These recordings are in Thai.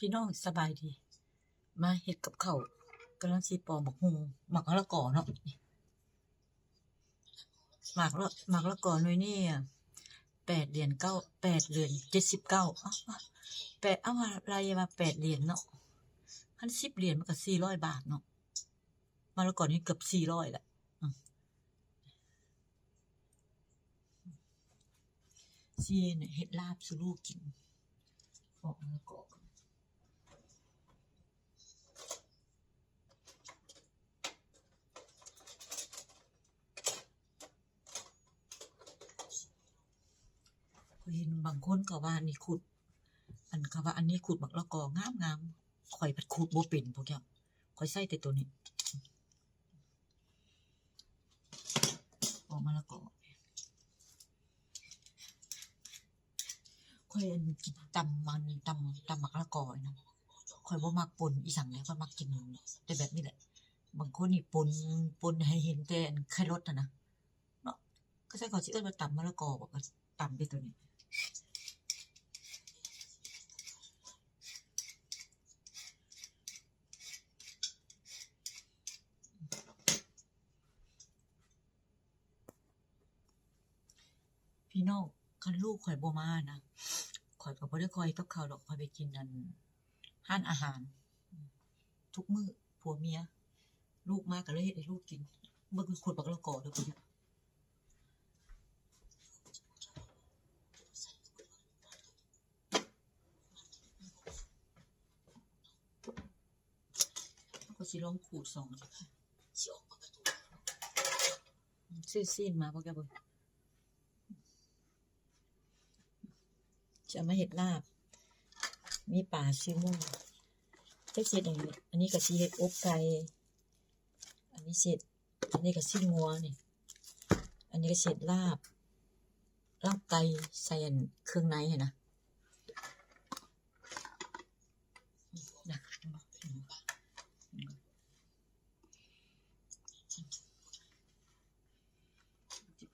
พี่น้องสบายดีมาเฮ็ดกับข้าวกำลังสิปอกบักหุ่งหมักมะละกอเนาะหมักละกอหน่วยนี่8 เหรียญ8 เหรียญ 79เอาอะไรมา8 เหรียญเนาะคัน10 เหรียญมันก็400 บาทเนาะมะละกอนี่เกือบ400แหละสิเนี่ยเฮ็ดลาบสู่ลูกกินปอกมะละกอเห็นบางคนก็ว่านี่ขุดก็ว่าอันนี้ขุดมะละกองามๆข่อยผัดขุดบ่เป็นพวกเนี้ยข่อยใช้แต่ตัวนี้ปอกมะละกอข่อยกินตำมันตำมะละกอนะข่อยบ่มักป่นอีสังแล้วข่อยมักกินแต่แบบนี้แหละบางคนนี่ป่นให้เห็นแต่อันไข่รสนะเนาะก็ใช่เขาสิเอิ้นว่าตำมะละกอบอกว่าตำไปตัวนี้พี่น้องคันลูกข่อยบ่มานะข่อยก็บ่ได้ค่อยกับข้าวดอกข่อยไปกินอันร้านอาหารทุกมื้อผัวเมียลูกมาก็เลยเฮ็ดให้ลูกกินเบิ่งขุดบักละกอเด้อพุ่นก็สิลองขูด2ซื้อซีนมาบ่แกเบิ่งจะมาเฮ็ดลาบมีปลาซิวจักสิเฮ็ดหยังนี่อันนี้ก็สิเฮ็ดอกไก่อันนี้เสร็จอันนี้ก็สิ้นงัวนี่อันนี้ก็เสร็จลาบไก่ใส่อันเครื่องในให้นะ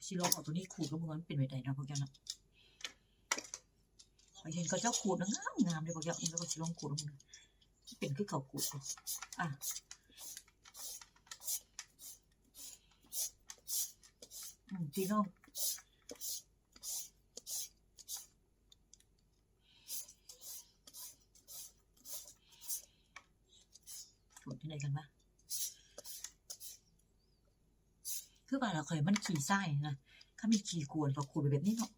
สิลองเอาตัวนี้ขูดแล้วมันเป็นไปได้เนาะพวกเจ้าเนาะข้อยเห็นเขาเจ้าขูดงามๆเลยพวกเจ้าแล้วก็สิลองขูดแล้วมันเป็นคือเขาขูดอ่ะพี่น้องขูดที่ไหนกันวะคือว่าเราเคยมันขี้ไส้นะถ้ามีขี้กวนก็ขูดแบบนี้เนาะ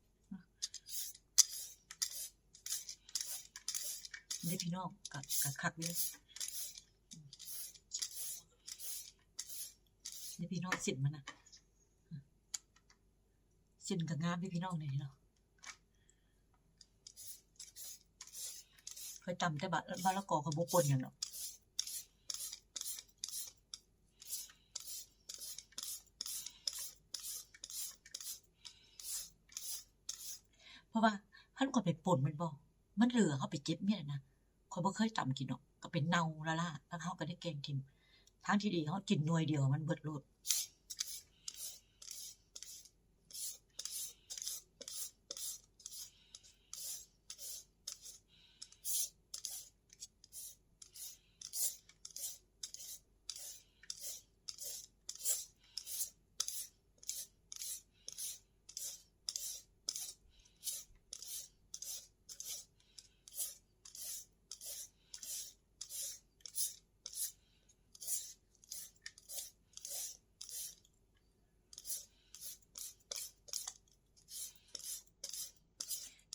นี่พี่น้องกับคักเลยนี่พี่น้องสินมันนะสินกับงามพี่น้องเลยเนาะเคยตำแต่บะละกอกับบุปนอย่างเนาะเพราะว่าท่านก่อนไปป่นมันบอกมันเหลือเขาไปเจ็บเนี่ยนะเขาบ่เคยตำกินเนาะก็เป็นเนาละล่ะแล้วเขาก็ได้แกงกินทางที่ดีเขากินหน่วยเดียวมันเบิดโลด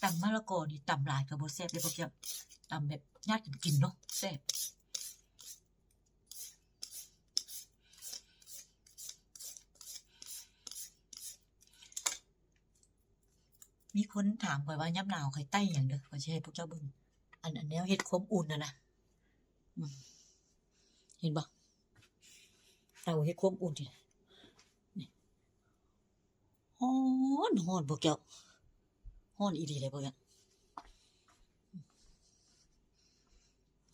ตำมะละกอนี่ตำหลายก็บ่แซ่บเลยพวกเจ้าตำแบบญาติกินเนาะแซ่บมีคนถามข่อยว่ายามหนาวข่อยไต้หยังเด้อข่อยสิให้พวกเจ้าเบิ่งอันแนวเฮ็ดความอุ่นน่ะนะเห็นบ่เตาเฮ็ดความอุ่นนี่นี่ฮ้อนพวกเจ้าฮ้อนอีหลีเลยพวกเจ้า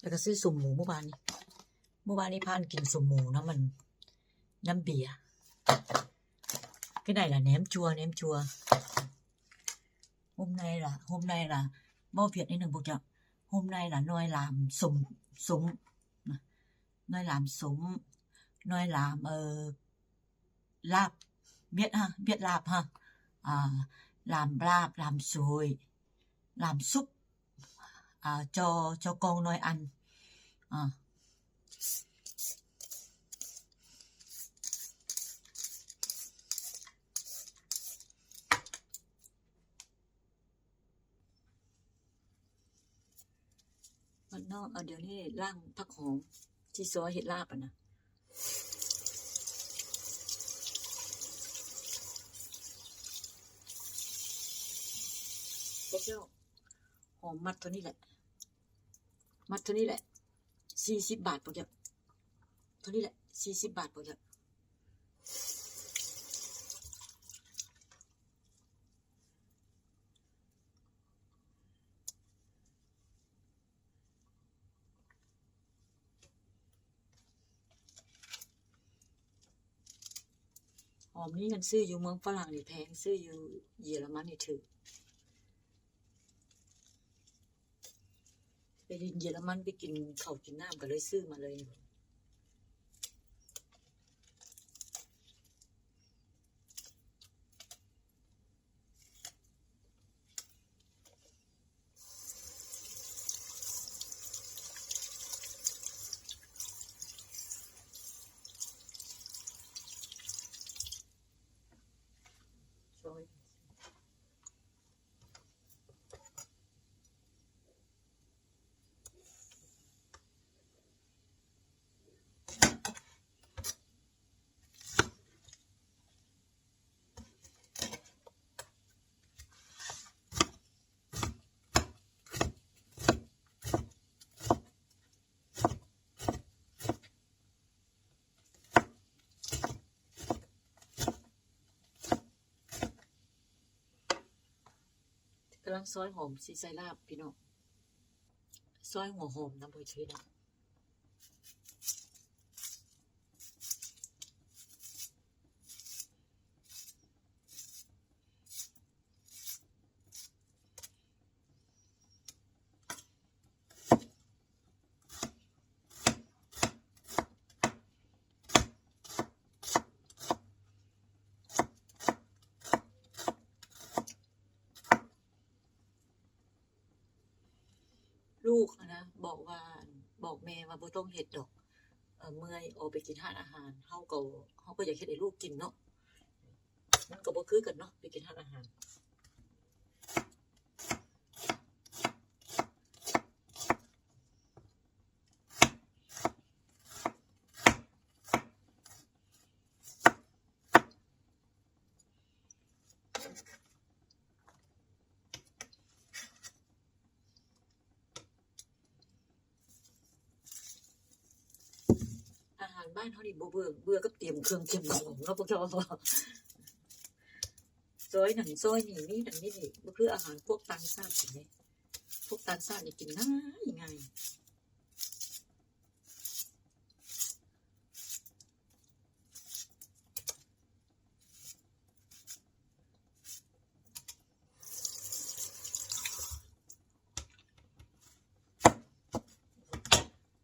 แล้วก็ซื้อสุ่มหมูเมื่อวานนี้พากันกินสุ่มหมูเนาะมันน้ำเบียร์ก็ได้ล่ะแหนมจัวห่มในล่ะหม้อเวียดนิดนึงพวกเจ้า hôm nay là Noi làm súng súng Noi làm súng Noi làm lạp biết ha, biết lạp ha, làm lạp, làm sủi, làm súp cho con Noi ăn.มันนอกเดี๋ยวนี้ล่างผักหอมที่ซอยเห็ดลาบอ่ะนะพวกเจ้าหอมมัดเท่านี้แหละมัดเท่านี้แหละ40 บาทพวกเจ้าเท่านี้แหละ40 บาทพวกเจ้าหอมนี้กันซื้ออยู่เมืองฝรั่งนี่แพงซื้ออยู่เยอรมันนี่ถือไปเยอรมันไปกินข้าวกินน้ำก็เลยซื้อมาเลยซอยกำลังซอยหอมสีใส่ลาบพี่น้องซอยหัวหอมน้ำบ่ช่วยนะลูกนะบอกแม่ว่าบ่ต้องเฮ็ดดอกเมื่อยออกไปกินร้านอาหารเฮาก็อยากเฮ็ดให้ลูกกินเนาะมันก็บ่คือกันเนาะไปกินร้านอาหารบ้านเฮานี่บ่เบื่อกับเตรียมเครื่องเตรียมของเนาะพวกเจ้าซอยนั่นซอยนี่มีนั่นมีนี่บ่คืออาหารพวกต่างชาติกินเด้พวกต่างชาตินี่กินง่าย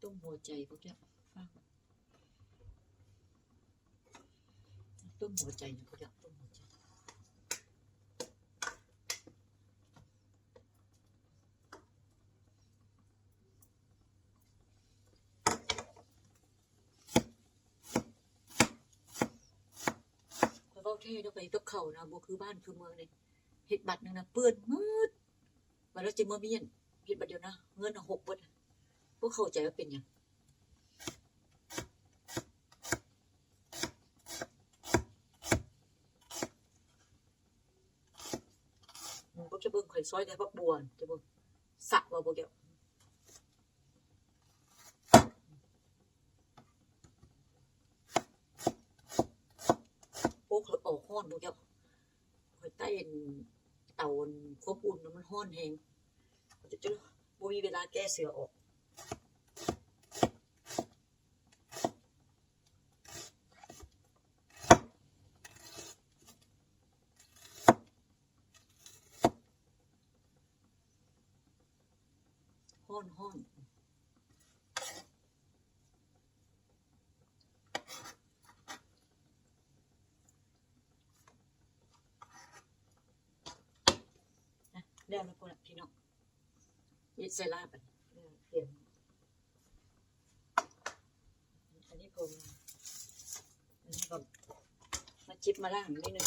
ต้มหัวใจพวกเจ้าต้มหัวใจพวกเจ้าต้มหัวใจเว้าแท้เด้อไปกับเขานะบ่คือบ้านคือเมืองนี่เฮ็ดบัตรนึงนะเปื้อนหมดว่าแล้วสิมามีเฮ็ดบัตรเดียวนะเงินน่ะ6เบิดบ่เข้าใจว่าเป็นหยังพวกเจ้าเบิ่งข่อยซอยแต่ผักบัวจะเบิ่งสะว่าพวกเจ้าโอ้ข่อยออกร้อนพวกเจ้าข่อยใต้เตาควบอุ่นมันร้อนแฮงจะบ่มีเวลาแก้เสือออกร้ ห้อนห้อนนะแล้วนะพ่อพี่น้องเย็ดใส่ลาบเตรียมอันนี้ผมอันนี้ก็มาจิบมาล่างนิดนึง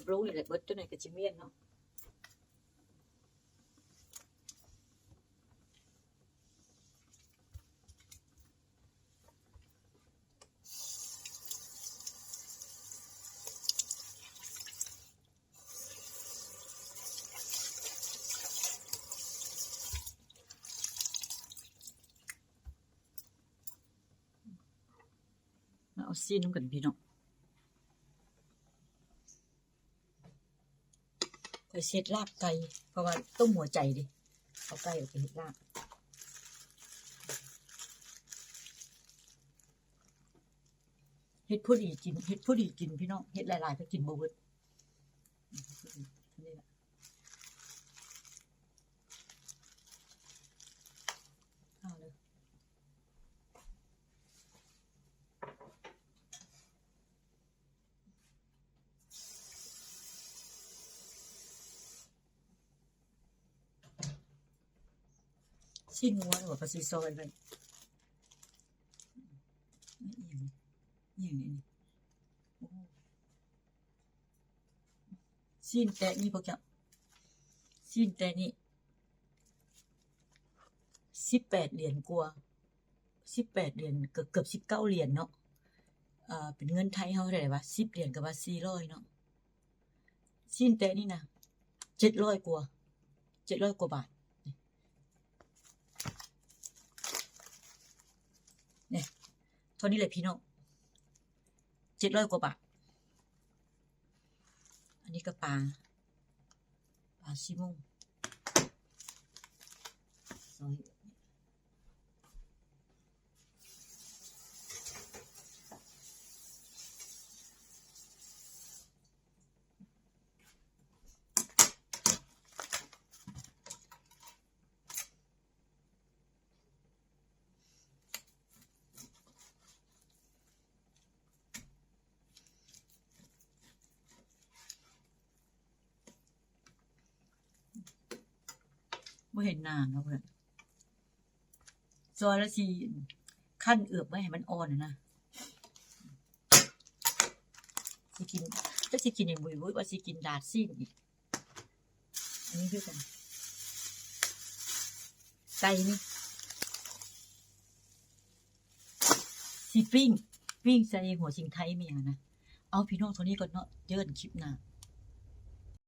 รู้นี่แหละเบิดตัวไหนกับจิเมียนเนาะมาเอาซีน้ำกันพี่น้องคอยเช็ดลาบไก่เพราะว่าต้มหัวใจดิเอาไก่ออกไปเห็ดลาบเฮ็ดผู้ดีกินเฮ็ดผู้ดีกินพี่น้องเฮ็ดหลายๆก็กินบ่เบิดนี่แหละเอาเลยชิ้นงัวหรือว่าปลาซิซอยไปอย่างนี้ชิ้นแต่นี่พวกเจ้าชิ้นแต่นี่18 เหรียญกว่า18 เหรียญเกือบ19 เหรียญเนาะเป็นเงินไทยเฮาเท่าไหร่วะ10 เหรียญก็ว่า400เนาะชิ้นแต่นี่นะ700 กว่า700 กว่าบาทเนี่ยเท่านี้เลยพี่น้อง700 กว่าบาทอันนี้ก็ปลาซิมงซอยบ่เห็นหน้าเนาะเพื่อนซอยละสิขั้นเอือบไว้ให้มันอ่อนนะสิกินจะสิกินอย่างบุยว่าสิกินดาดซีนอีกอันนี้คือกันไก่นี่สิปิ้งใส่หัวชิงไทยเมียนะเอาพี่น้องตัวนี้ก่อนเนาะเจอกันคลิปหน้า